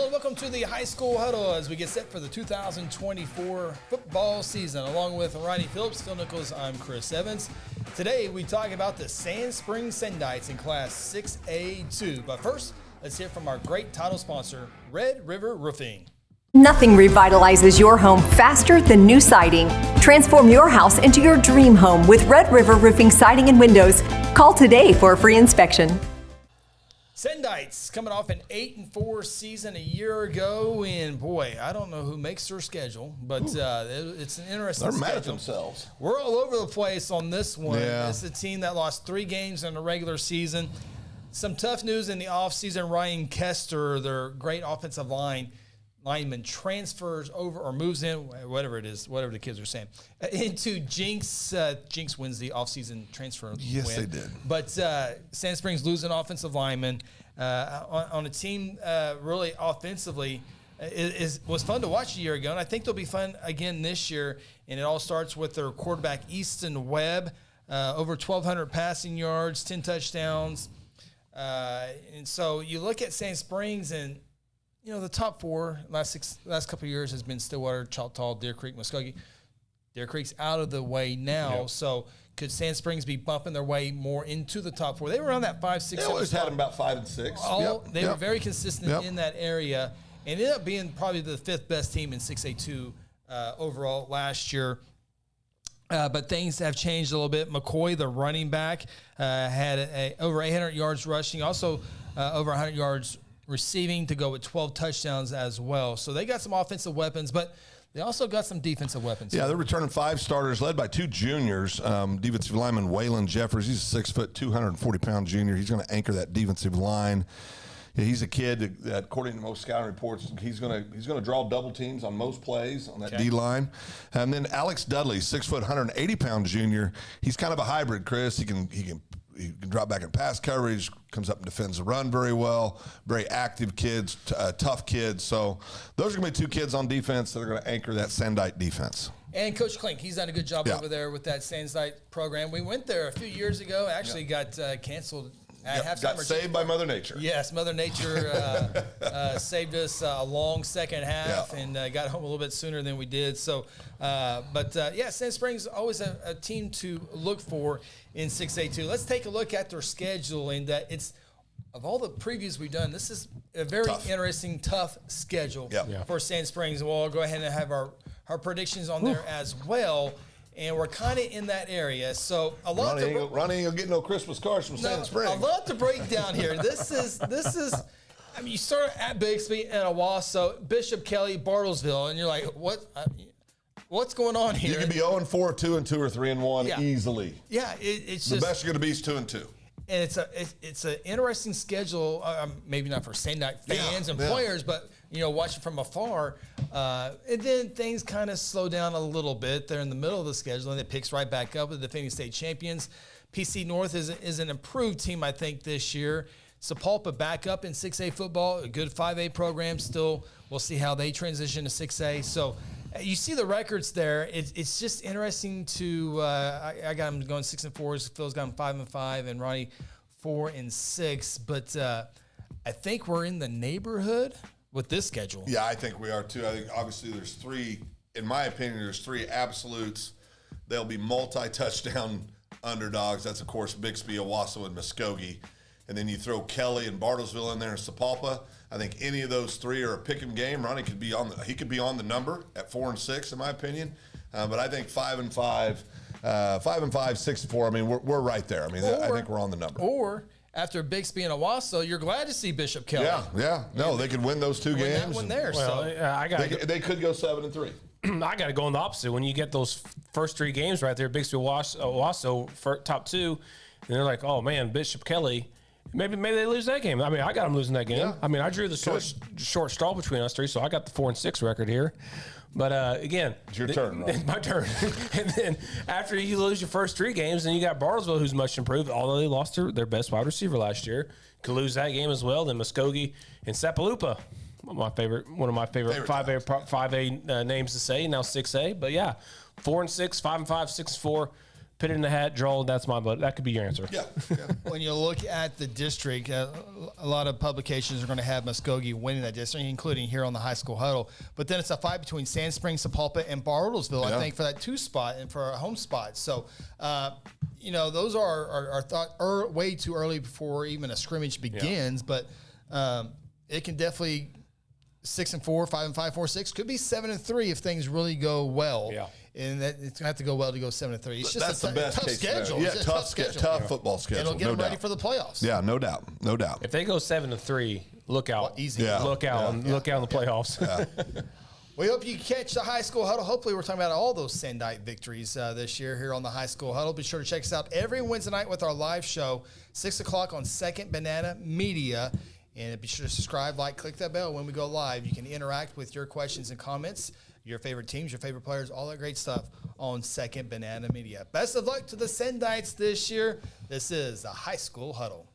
and welcome to the High School Huddle as we get set for the 2024 football season. Along with Ronnie Phillips, Phil Nichols, I'm Chris Evans. Today we talk about the Sand Springs Sandites in Class 6A2. But first, let's hear from our great title sponsor, Red River Roofing. Nothing revitalizes your home faster than new siding. Transform your house into your dream home with Red River Roofing Siding and Windows. Call today for a free inspection. Sandites coming off an 8-4 season a year ago, and boy, I don't know who makes their schedule, but it's an interesting schedule. They're mad at themselves. We're all over the place on this one. Yeah. It's a team that lost 3 games in the regular season. Some tough news in the offseason. Ryan Kester, their great offensive lineman, transfers over or moves in, whatever it is, whatever the kids are saying, into Jinx. Jinx wins the offseason transfer Yes, win. they did. But Sand Springs losing offensive lineman on a team really offensively was fun to watch a year ago, and I think they'll be fun again this year. And it all starts with their quarterback, Easton Webb, over 1,200 passing yards, 10 touchdowns. And so you look at Sand Springs and, you know, the top 4 last couple of years has been Stillwater, Choctaw, Deer Creek, Muskogee. Deer Creek's out of the way now, so could Sand Springs be bumping their way more into the top 4? They were around that 5, 6, 7. They always had them about 5 and 6. They were very consistent in that area, and ended up being probably the 5th best team in 6A2 overall last year. But things have changed a little bit. McCoy, the running back, had over 800 yards rushing, also over 100 yards receiving to go with 12 touchdowns as well. So they got some offensive weapons, but they also got some defensive weapons. Yeah, they're returning 5 starters led by 2 juniors. Defensive lineman Waylon Jeffers, he's a 6 foot, 240-pound junior. He's going to anchor that defensive line. Yeah, he's a kid that, according to most scouting reports, he's going to draw double teams on most plays on that D line. And then Alex Dudley, 6 foot, 180-pound junior. He's kind of a hybrid, Chris. He can drop back in pass coverage, comes up and defends the run very well. Very active kids, tough kids. So those are going to be 2 kids on defense that are going to anchor that Sandite defense. And Coach Klink, he's done a good job over there with that Sandite program. We went there a few years ago. Actually got canceled at halftime. Got saved by Mother Nature. Yes, Mother Nature saved us a long second half and got home a little bit sooner than we did. So, Sand Springs always a team to look for in 6A2. Let's take a look at their schedule, and it's of all the previews we've done, this is a very interesting, tough schedule for Sand Springs. And we'll go ahead and have our predictions on there as well. And we're kind of in that area. So Ronnie ain't gonna get no Christmas cards from Sand Springs. A lot to break down here. This is. I mean, you start at Bixby and Owasso, Bishop Kelly, Bartlesville, and you're like, what's going on here? You can be 0-4, 2-2, or 3-1 easily. Yeah, it's the just best you're gonna be is 2-2. And it's an interesting schedule. Maybe not for Sandite fans and players, but watching from afar. And then things kind of slow down a little bit. They're in the middle of the schedule, and it picks right back up with the defending state champions. PC North is an improved team, I think, this year. Sapulpa back up in 6A football, a good 5A program still. We'll see how they transition to 6A. So you see the records there. It's just interesting to I got them going 6-4. Phil's got them 5-5, and Ronnie 4-6. But I think we're in the neighborhood with this schedule. Yeah, I think we are too. I think obviously there's 3. In my opinion, there's 3 absolutes. They'll be multi-touchdown underdogs. That's of course Bixby, Owasso, and Muskogee. And then you throw Kelly and Bartlesville in there and Sapulpa. I think any of those 3 are a pick 'em game. Ronnie could be on the number at 4-6 in my opinion. But I think 5-5, 6-4. I mean, we're right there. I mean, I think we're on the number. Or after Bixby and Owasso, you're glad to see Bishop Kelly. Yeah. No, they could win those 2 games. That one there. They could go 7-3. I got to go on the opposite. When you get those first 3 games right there, Bixby, Owasso, top 2, and they're like, oh man, Bishop Kelly. Maybe they lose that game. I mean, I got them losing that game. Yeah. I mean, I drew the short straw between us 3, so I got the 4-6 record here. But again, it's your turn, right? It's my turn. And then after you lose your first 3 games, then you got Bartlesville, who's much improved, although they lost their best wide receiver last year. Could lose that game as well. Then Muskogee and Sapulpa, one of my favorite 5A names to say. Now 6A, but yeah, 4-6, 5-5, 6-4. put it in the hat, draw. That's my vote. That could be your answer. Yeah. When you look at the district, a lot of publications are going to have Muskogee winning that district, including here on the High School Huddle. But then it's a fight between Sand Springs, Sapulpa, and Bartlesville, I think, for that 2 spot and for a home spot. So, those are thought way too early before even a scrimmage begins. But it can definitely 6-4, 5-5, 4-6, could be 7-3 if things really go well. Yeah. And that it's going to have to go well to go 7-3. It's just That's the best tough case schedule. scenario. It's Yeah, a tough schedule. tough football schedule. It'll get no them ready doubt. for the playoffs. Yeah, no doubt. No doubt. If they go 7-3, look out. Easy. Yeah. Look out. Look out in the playoffs. We hope you catch the High School Huddle. Hopefully, we're talking about all those Sandite victories this year here on the High School Huddle. Be sure to check us out every Wednesday night with our live show, 6 o'clock on Second Banana Media. And be sure to subscribe, click that bell when we go live. You can interact with your questions and comments, your favorite teams, your favorite players, all that great stuff on Second Banana Media. Best of luck to the Sandites this year. This is the High School Huddle.